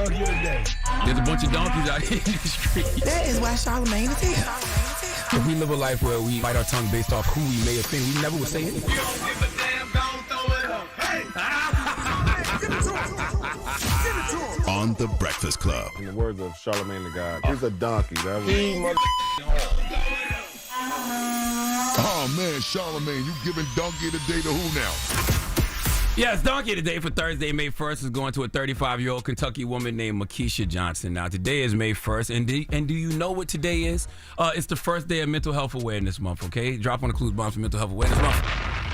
donkey of the day. There's a bunch of donkeys out here in the street. That is why Charlamagne is here. If we live a life where we bite our tongue based off who we may offend, we never would say anything. You don't give a damn, don't throw it up. Hey! Give it to him. Give it to him. On The Breakfast Club. In the words of Charlamagne the God, he's a donkey. That was Oh man, Charlamagne, you giving donkey today to who now? Yes, Donkey today for Thursday, May 1st is going to a 35-year-old Kentucky woman named Makisha Johnson. Now, today is May 1st, and do you know what today is? It's the first day of Mental Health Awareness Month, okay? Drop on the clues bombs for Mental Health Awareness Month.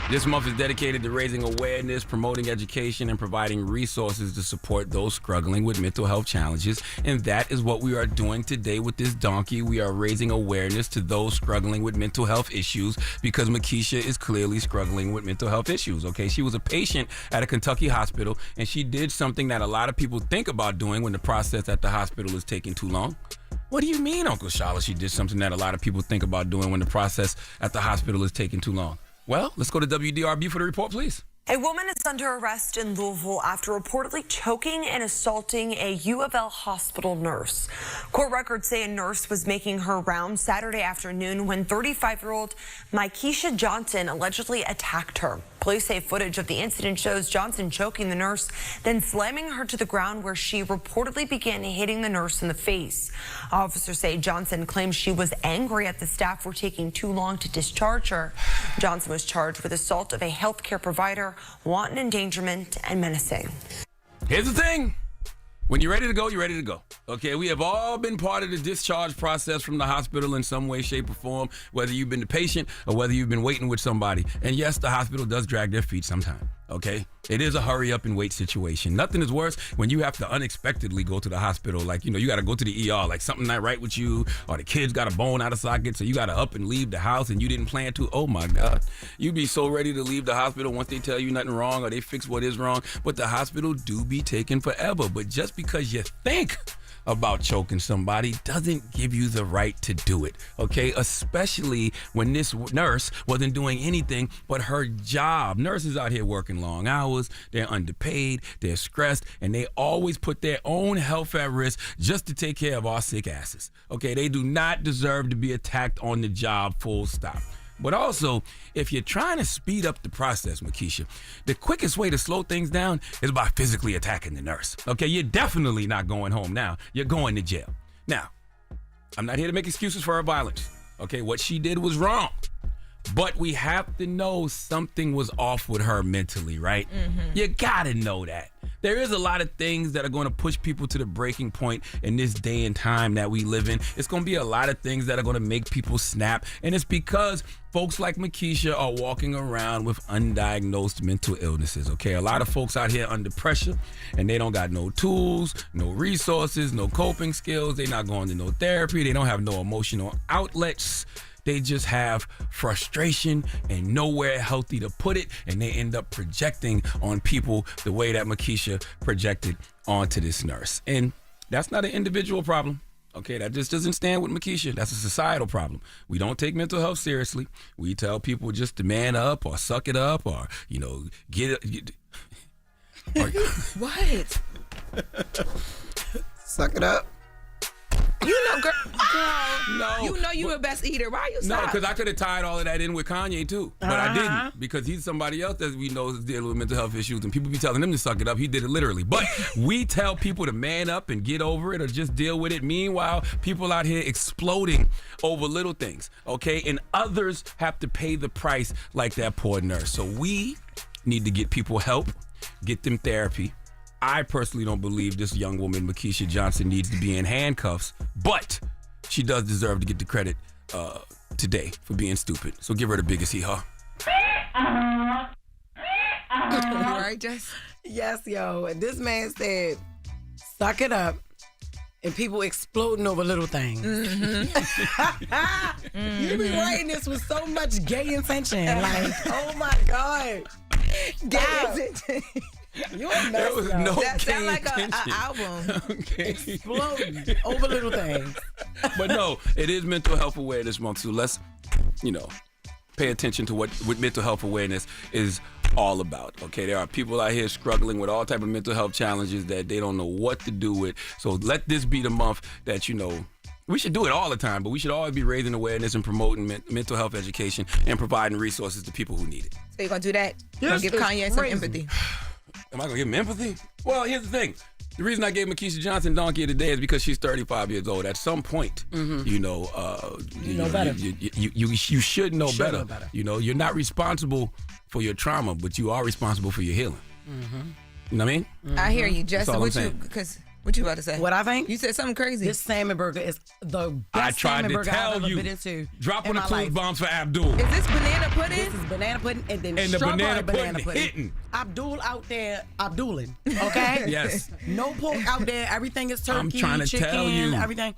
This month is dedicated to raising awareness, promoting education, and providing resources to support those struggling with mental health challenges. And that is what we are doing today with this donkey. We are raising awareness to those struggling with mental health issues because Makisha is clearly struggling with mental health issues, okay? She was a patient at a Kentucky hospital, and she did something that a lot of people think about doing when the process at the hospital is taking too long. What do you mean, Uncle Shala? She did something that a lot of people think about doing when the process at the hospital is taking too long. Well, let's go to WDRB for the report, please. A woman is under arrest in Louisville after reportedly choking and assaulting a U of L hospital nurse. Court records say a nurse was making her rounds Saturday afternoon when 35-year-old Makisha Johnson allegedly attacked her. Police say footage of the incident shows Johnson choking the nurse, then slamming her to the ground where she reportedly began hitting the nurse in the face. Officers say Johnson claims she was angry at the staff for taking too long to discharge her. Johnson was charged with assault of a healthcare provider, wanton endangerment, and menacing. Here's the thing. When you're ready to go, you're ready to go. Okay, we have all been part of the discharge process from the hospital in some way, shape, or form, whether you've been the patient or whether you've been waiting with somebody. And yes, the hospital does drag their feet sometimes, okay? It is a hurry up and wait situation. Nothing is worse when you have to unexpectedly go to the hospital. Like, you got to go to the ER, like something not right with you, or the kid's got a bone out of socket, so you got to up and leave the house and you didn't plan to. Oh my God. You'd be so ready to leave the hospital once they tell you nothing wrong or they fix what is wrong. But the hospital do be taking forever. But just because you think about choking somebody doesn't give you the right to do it, okay? Especially when this nurse wasn't doing anything but her job. Nurses out here working long hours, they're underpaid, they're stressed, and they always put their own health at risk just to take care of our sick asses, okay? They do not deserve to be attacked on the job, full stop. But also, if you're trying to speed up the process, Makisha, the quickest way to slow things down is by physically attacking the nurse. Okay, you're definitely not going home now. You're going to jail. Now, I'm not here to make excuses for her violence. Okay, what she did was wrong. But we have to know something was off with her mentally, right? Mm-hmm. You gotta know that. There is a lot of things that are going to push people to the breaking point in this day and time that we live in. It's going to be a lot of things that are going to make people snap. And it's because folks like Makisha are walking around with undiagnosed mental illnesses, okay? A lot of folks out here under pressure, and they don't got no tools, no resources, no coping skills. They're not going to no therapy. They don't have no emotional outlets. They just have frustration and nowhere healthy to put it, and they end up projecting on people the way that Makisha projected onto this nurse. And that's not an individual problem. Okay, that just doesn't stand with Makisha. That's a societal problem. We don't take mental health seriously. We tell people just to man up or suck it up or, get it. What? Suck it up. Girl, no, you the best eater. Why you No, stop? because I could have tied all of that in with Kanye too, but I didn't, because he's somebody else that we know is dealing with mental health issues, and people be telling him to suck it up. He did it literally. But we tell people to man up and get over it or just deal with it. Meanwhile, people out here exploding over little things, okay? And others have to pay the price like that poor nurse. So we need to get people help, get them therapy. I personally don't believe this young woman, Makisha Johnson, needs to be in handcuffs, but she does deserve to get the credit today for being stupid. So give her the biggest hee-haw. You right, Jess? Yes, yo. And this man said, suck it up. And people exploding over little things. Mm-hmm. You be writing this with so much gay intention. Like, oh my God. Gay intention. You're a mess. There was no that gay sound like an intention. album. Okay. Exploding over little things. But no, it is Mental Health Awareness Month, so let's, pay attention to what mental health awareness is all about. Okay, there are people out here struggling with all type of mental health challenges that they don't know what to do with. So let this be the month that, you know, we should do it all the time, but we should always be raising awareness and promoting mental health education and providing resources to people who need it. So you're going to do that? You're going to give Kanye some empathy? Am I going to give him empathy? Well, here's the thing. The reason I gave Makisha Johnson Donkey of the Day is because she's 35 years old. At some point, you know, you know better. You should know better. You know, you're not responsible for your trauma, but you are responsible for your healing. You know what I mean? I hear you, Jess. That's all I'm saying. What you about to say? What I think? You said something crazy. This salmon burger is the best salmon burger I've ever been into. Drop in on the my clues life. bombs for Abdul. Is this banana pudding? This is banana pudding and then And the strawberry banana pudding hitting. Abdul out there Abduling, okay? Yes. No pork out there. Everything is turkey, I'm trying to chicken, tell you. everything.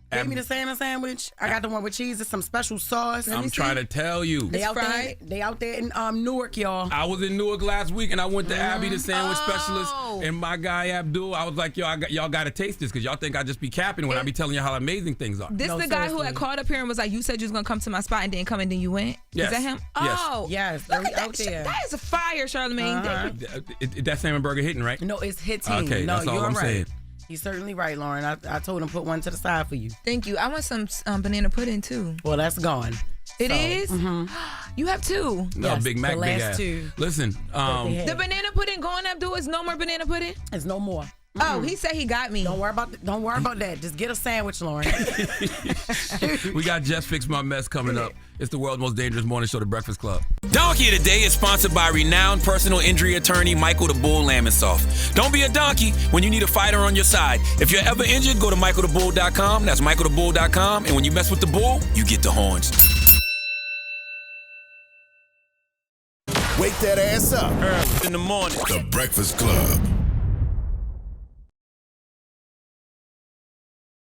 Give me the salmon sandwich. I got the one with cheese and some special sauce. I'm trying to tell you. They out fried? there. They out there in Newark, y'all. I was in Newark last week, and I went to Abby, the sandwich specialist, and my guy Abdul. I was like, y'all got to taste this because y'all think I just be capping when I be telling you how amazing things are. This the guy who had called up here and was like, you said you was going to come to my spot and didn't come and then you went? Yes. Is that him? Yes. Oh. Yes, Look they're at out there. That is a fire, Charlamagne. That salmon burger hitting, right? No, it's hitting. Okay, no, that's all you're I'm right. saying. You're certainly right, Lauren. I told him put one to the side for you. Thank you. I want some banana pudding too. Well, that's gone. It is? You have two. No, Yes, Big Mac, the big last ass. two. Listen, The banana pudding going, Abdul, is no more banana pudding? There's no more. Oh, he said he got me. Don't worry about that. Just get a sandwich, Lauren. we got Just Fix My Mess coming up. It's the world's most dangerous morning show, The Breakfast Club. Donkey of the Day is sponsored by renowned personal injury attorney Michael the Bull Lamonsoff. Don't be a donkey when you need a fighter on your side. If you're ever injured, go to michaelthebull.com. That's michaelthebull.com. And when you mess with the bull, you get the horns. Wake that ass up. Early in the morning. The Breakfast Club.